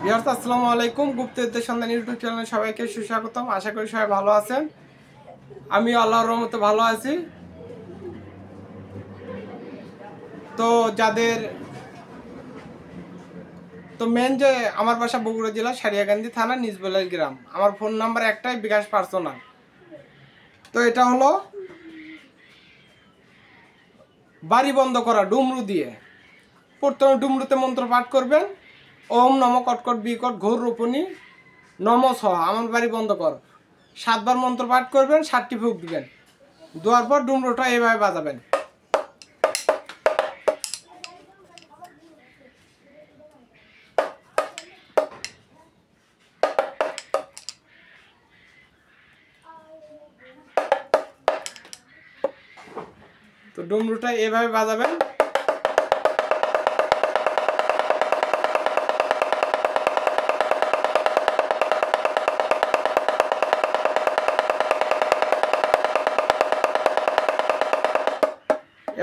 Viewers আসসালামু আলাইকুম। গুপ্তবিদ্যা সন্ধান ইউটিউব চ্যানেলে সবাইকে সুস্বাগতম। আশা করি সবাই ভালো আছেন। আমি আল্লাহর রহমতে ভালো আছি। তো যাদের মেন যে আমার বাসা বগুড়া জেলা সারিয়াকান্দি থানা নিজবেলাল গ্রাম। আমার ফোন নাম্বার একটাই, বিকাশ পার্সোনাল। তো এটা হলো বাড়ি বন্ধ করা ডুমরু দিয়ে। প্রথমে ডুমরুতে মন্ত্র পাঠ করবেন, ওম নম কটকট বিকট ঘোর রূপণী নম সহ আমার বাড়ি বন্ধ কর। 7 বার মন্ত্র পাঠ করবেন, 7টি ফুঁক দিবেন। দেওয়ার পর ডুমরুটা এইভাবে বাজাবেন। তো ডুমরুটা এভাবে বাজাবেন।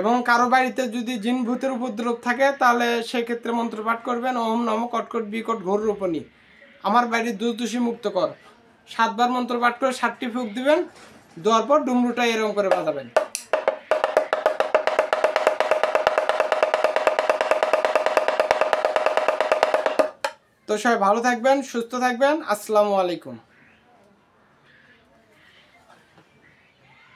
এবং কারো বাড়িতে যদি জিন ভূতের উপদ্রব থাকে তাহলে সেক্ষেত্রে মন্ত্র পাঠ করবেন, ওম নম কটকট বিকট ঘোর রূপণী আমার বাড়ির দুর্দোষী মুক্ত কর। 7 বার মন্ত্র পাঠ করে 7টি ফুঁক দিবেন। দেওয়ার পর ডুমরুটা এরকম করে বাজাবেন। তো সবাই ভালো থাকবেন, সুস্থ থাকবেন। আসসালামু আলাইকুম।